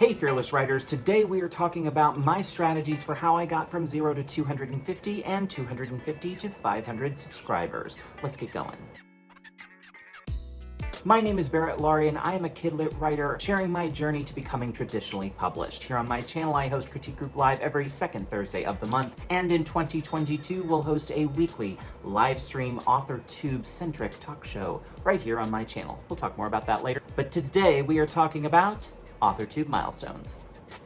Hey Fearless Writers, today we are talking about my strategies for how I got from 0 to 250 and 250 to 500 subscribers. Let's get going. My name is Barrett Laurie and I am a kidlit writer sharing my journey to becoming traditionally published. Here on my channel I host Critique Group Live every second Thursday of the month, and in 2022 we'll host a weekly live stream AuthorTube centric talk show right here on my channel. We'll talk more about that later, but today we are talking about AuthorTube milestones.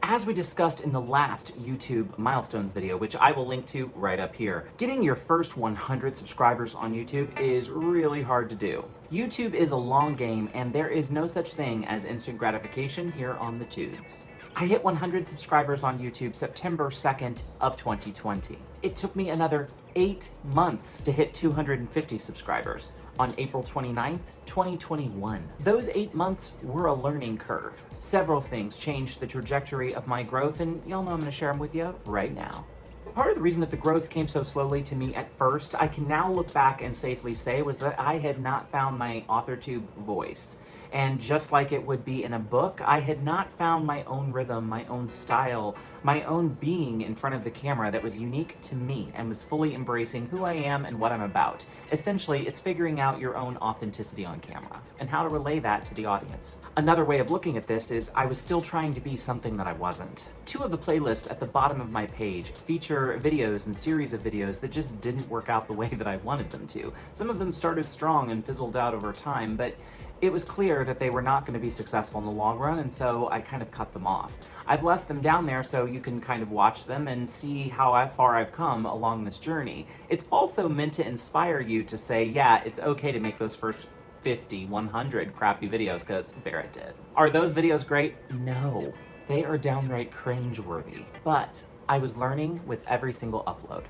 As we discussed in the last YouTube milestones video, which I will link to right up here, getting your first 100 subscribers on YouTube is really hard to do. YouTube is a long game and there is no such thing as instant gratification here on the tubes. I hit 100 subscribers on YouTube September 2nd of 2020. It took me another 8 months to hit 250 subscribers on April 29th, 2021. Those 8 months were a learning curve. Several things changed the trajectory of my growth, and y'all know I'm gonna share them with you right now. Part of the reason that the growth came so slowly to me at first, I can now look back and safely say, was that I had not found my AuthorTube voice. And just like it would be in a book, I had not found my own rhythm, my own style, my own being in front of the camera that was unique to me and was fully embracing who I am and what I'm about. Essentially, it's figuring out your own authenticity on camera and how to relay that to the audience. Another way of looking at this is I was still trying to be something that I wasn't. 2 of the playlists at the bottom of my page feature videos and series of videos that just didn't work out the way that I wanted them to. Some of them started strong and fizzled out over time, but it was clear that they were not going to be successful in the long run, and so I kind of cut them off. I've left them down there so you can kind of watch them and see how far I've come along this journey. It's also meant to inspire you to say, yeah, it's okay to make those first 50, 100 crappy videos, because Barrett did. Are those videos great? No. They are downright cringeworthy. But I was learning with every single upload.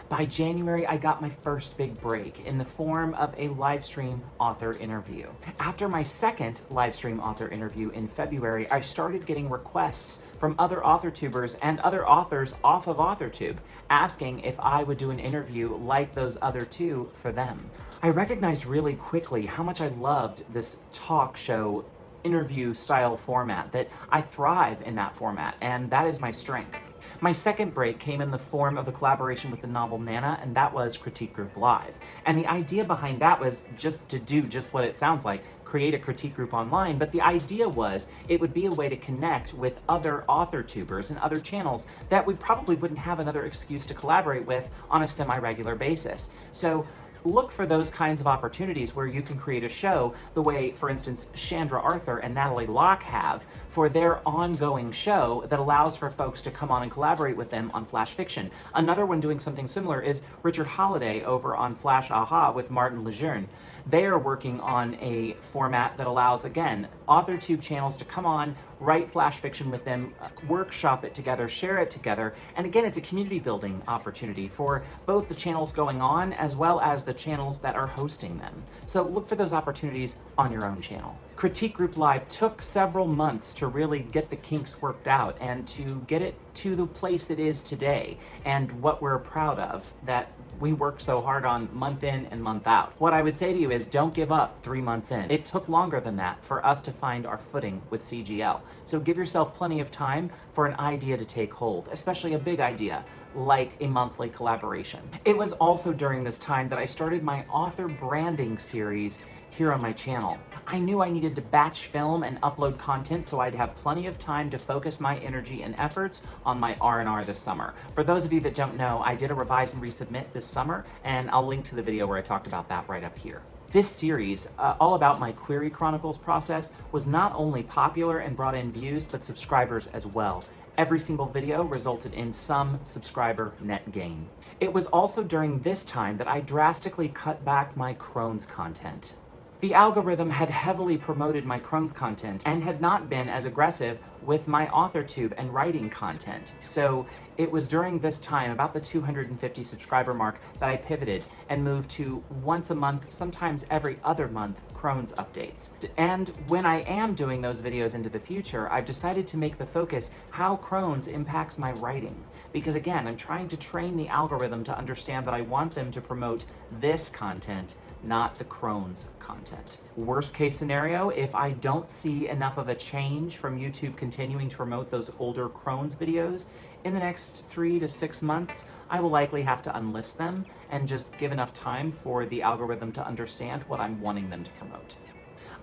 By January, I got my first big break in the form of a live stream author interview. After my second live stream author interview in February, I started getting requests from other AuthorTubers and other authors off of AuthorTube asking if I would do an interview like those other 2 for them. I recognized really quickly how much I loved this talk show interview style format, that I thrive in that format, and that is my strength. My second break came in the form of a collaboration with the novel Nana, and that was Critique Group Live. And the idea behind that was just to do just what it sounds like, create a critique group online, but the idea was it would be a way to connect with other AuthorTubers and other channels that we probably wouldn't have another excuse to collaborate with on a semi-regular basis. So look for those kinds of opportunities where you can create a show the way, for instance, Chandra and Natalie Locke have for their ongoing show that allows for folks to come on and collaborate with them on Flash Fiction. Another one doing something similar is Richard Holliday over on Flash Aha with Martin Lejeune. They are working on a format that allows, again, AuthorTube channels to come on, write Flash Fiction with them, workshop it together, share it together, and again, it's a community building opportunity for both the channels going on as well as the channels that are hosting them. So look for those opportunities on your own channel. Critique Group Live took several months to really get the kinks worked out and to get it to the place it is today, and what we're proud of, that we work so hard on month in and month out. What I would say to you is don't give up 3 months in. It took longer than that for us to find our footing with CGL. So give yourself plenty of time for an idea to take hold, especially a big idea like a monthly collaboration. It was also during this time that I started my author branding series here on my channel. I knew I needed to batch film and upload content so I'd have plenty of time to focus my energy and efforts on my R&R this summer. For those of you that don't know, I did a revise and resubmit this summer, and I'll link to the video where I talked about that right up here. This series, all about my Query Chronicles process, was not only popular and brought in views, but subscribers as well. Every single video resulted in some subscriber net gain. It was also during this time that I drastically cut back my Crohn's content. The algorithm had heavily promoted my Crohn's content and had not been as aggressive with my AuthorTube and writing content. So it was during this time, about the 250 subscriber mark, that I pivoted and moved to once a month, sometimes every other month, Crohn's updates. And when I am doing those videos into the future, I've decided to make the focus how Crohn's impacts my writing. Because again, I'm trying to train the algorithm to understand that I want them to promote this content, not the Crohn's content. Worst case scenario, if I don't see enough of a change from YouTube continuing to promote those older Crohn's videos, in the next 3 to 6 months, I will likely have to unlist them and just give enough time for the algorithm to understand what I'm wanting them to promote.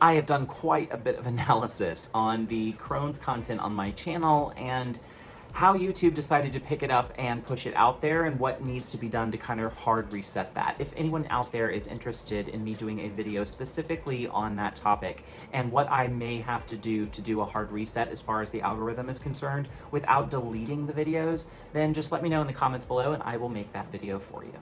I have done quite a bit of analysis on the Crohn's content on my channel and how YouTube decided to pick it up and push it out there and what needs to be done to kind of hard reset that. If anyone out there is interested in me doing a video specifically on that topic and what I may have to do a hard reset as far as the algorithm is concerned without deleting the videos, then just let me know in the comments below and I will make that video for you.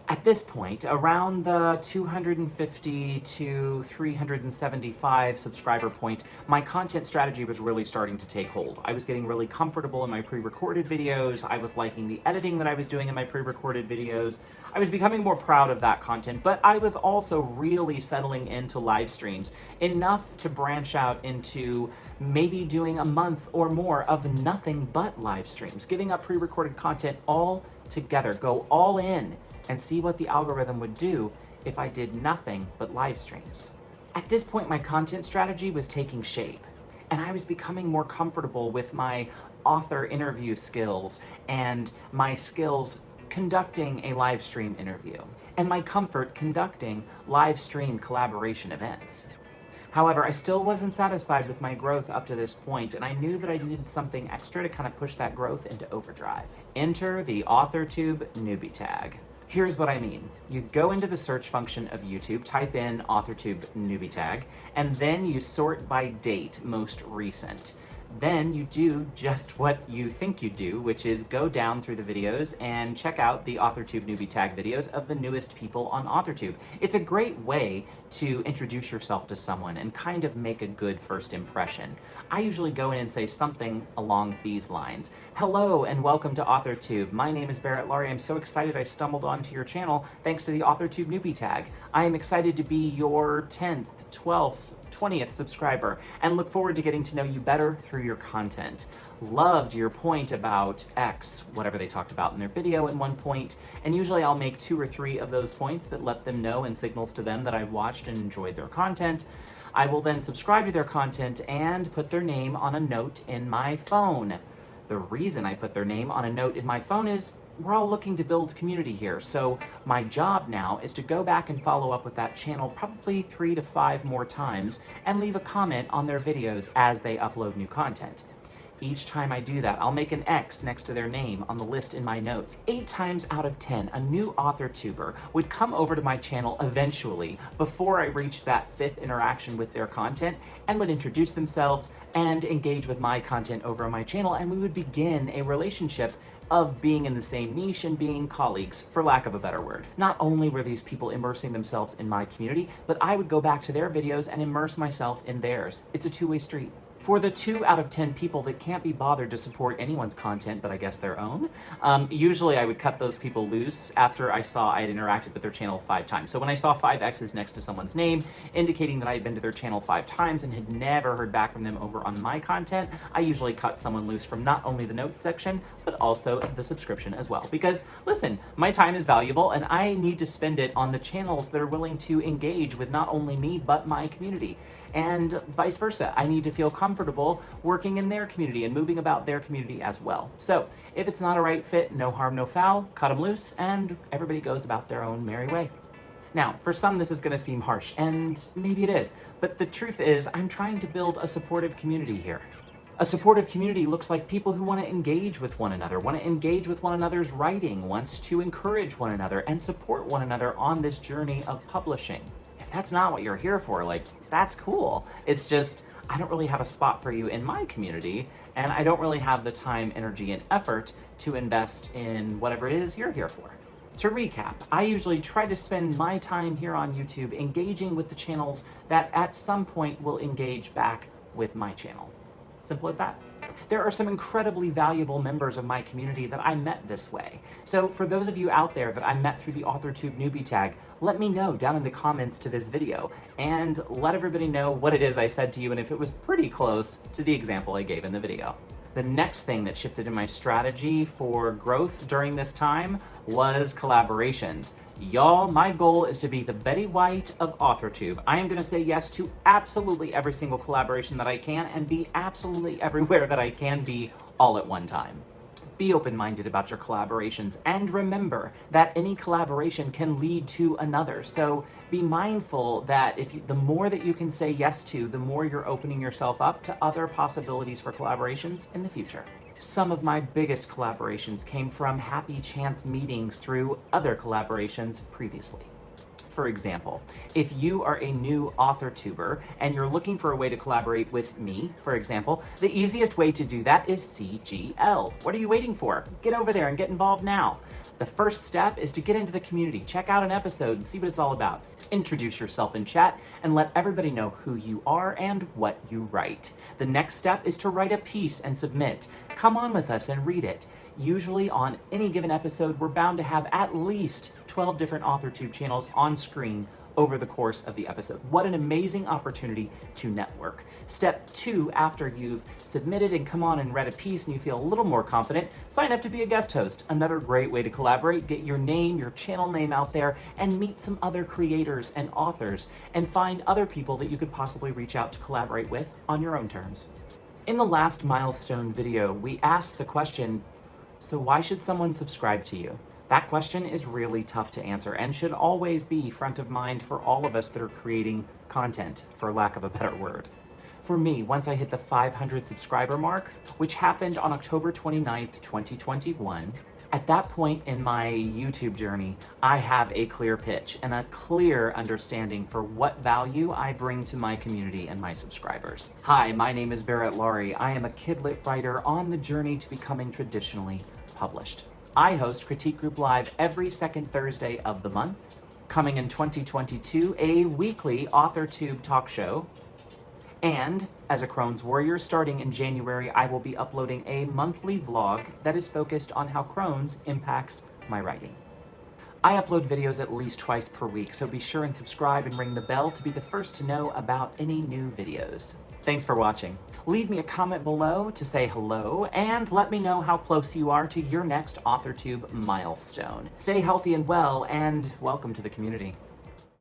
At this point, around the 250 to 375 subscriber point, my content strategy was really starting to take hold. I was getting really comfortable in my pre-recorded videos. I was liking the editing that I was doing in my pre-recorded videos. I was becoming more proud of that content, but I was also really settling into live streams, enough to branch out into maybe doing a month or more of nothing but live streams, giving up pre-recorded content all together, go all in, and see what the algorithm would do if I did nothing but live streams. At this point, my content strategy was taking shape, and I was becoming more comfortable with my author interview skills and my skills conducting a live stream interview, and my comfort conducting live stream collaboration events. However, I still wasn't satisfied with my growth up to this point, and I knew that I needed something extra to kind of push that growth into overdrive. Enter the AuthorTube Newbie tag. Here's what I mean. You go into the search function of YouTube, type in AuthorTube Newbie tag, and then you sort by date, most recent. Then you do just what you think you do, which is go down through the videos and check out the AuthorTube Newbie tag videos of the newest people on AuthorTube. It's a great way to introduce yourself to someone and kind of make a good first impression. I usually go in and say something along these lines. Hello and welcome to AuthorTube. My name is Barrett Laurie. I'm so excited I stumbled onto your channel thanks to the AuthorTube Newbie tag. I am excited to be your 10th, 12th, 20th subscriber and look forward to getting to know you better through your content. Loved your point about X, whatever they talked about in their video at one point, and usually I'll make 2 or 3 of those points that let them know and signals to them that I watched and enjoyed their content. I will then subscribe to their content and put their name on a note in my phone. The reason I put their name on a note in my phone is we're all looking to build community here, so my job now is to go back and follow up with that channel probably 3 to 5 more times and leave a comment on their videos as they upload new content. Each time I do that, I'll make an X next to their name on the list in my notes. 8 times out of 10, a new AuthorTuber would come over to my channel eventually before I reached that 5th interaction with their content and would introduce themselves and engage with my content over on my channel, and we would begin a relationship of being in the same niche and being colleagues, for lack of a better word. Not only were these people immersing themselves in my community, but I would go back to their videos and immerse myself in theirs. It's a two-way street. For the 2 out of 10 people that can't be bothered to support anyone's content, but I guess their own, usually I would cut those people loose after I saw I had interacted with their channel 5 times. So when I saw 5 X's next to someone's name, indicating that I had been to their channel 5 times and had never heard back from them over on my content, I usually cut someone loose from not only the note section, but also the subscription as well. Because listen, my time is valuable and I need to spend it on the channels that are willing to engage with not only me, but my community. And vice versa. I need to feel comfortable working in their community and moving about their community as well. So if it's not a right fit, no harm, no foul, cut them loose and everybody goes about their own merry way. Now, for some this is going to seem harsh, and maybe it is, but the truth is I'm trying to build a supportive community here. A supportive community looks like people who want to engage with one another, want to engage with one another's writing, wants to encourage one another and support one another on this journey of publishing. If that's not what you're here for, like, that's cool. It's just, I don't really have a spot for you in my community, and I don't really have the time, energy, and effort to invest in whatever it is you're here for. To recap, I usually try to spend my time here on YouTube engaging with the channels that at some point will engage back with my channel. Simple as that. There are some incredibly valuable members of my community that I met this way. So for those of you out there that I met through the AuthorTube Newbie tag, let me know down in the comments to this video and let everybody know what it is I said to you and if it was pretty close to the example I gave in the video. The next thing that shifted in my strategy for growth during this time was collaborations. Y'all, my goal is to be the Betty White of AuthorTube. I am going to say yes to absolutely every single collaboration that I can and be absolutely everywhere that I can be all at one time. Be open-minded about your collaborations, and remember that any collaboration can lead to another. So be mindful that the more that you can say yes to, the more you're opening yourself up to other possibilities for collaborations in the future. Some of my biggest collaborations came from happy chance meetings through other collaborations previously. For example, if you are a new AuthorTuber and you're looking for a way to collaborate with me, for example, the easiest way to do that is CGL. What are you waiting for? Get over there and get involved now. The first step is to get into the community, check out an episode and see what it's all about. Introduce yourself in chat and let everybody know who you are and what you write. The next step is to write a piece and submit. Come on with us and read it. Usually on any given episode, we're bound to have at least 12 different AuthorTube channels on screen over the course of the episode. What an amazing opportunity to network. Step 2, after you've submitted and come on and read a piece and you feel a little more confident, sign up to be a guest host. Another great way to collaborate, get your name, your channel name out there, and meet some other creators and authors, and find other people that you could possibly reach out to collaborate with on your own terms. In the last Milestone video, we asked the question, so why should someone subscribe to you? That question is really tough to answer and should always be front of mind for all of us that are creating content, for lack of a better word. For me, once I hit the 500 subscriber mark, which happened on October 29th, 2021, at that point in my YouTube journey, I have a clear pitch and a clear understanding for what value I bring to my community and my subscribers. Hi, my name is Barrett Laurie. I am a kidlit writer on the journey to becoming traditionally published. I host Critique Group Live every second Thursday of the month. Coming in 2022, a weekly AuthorTube talk show. And as a Crohn's warrior, starting in January, I will be uploading a monthly vlog that is focused on how Crohn's impacts my writing. I upload videos at least twice per week, so be sure and subscribe and ring the bell to be the first to know about any new videos. Thanks for watching. Leave me a comment below to say hello, and let me know how close you are to your next AuthorTube milestone. Stay healthy and well, and welcome to the community.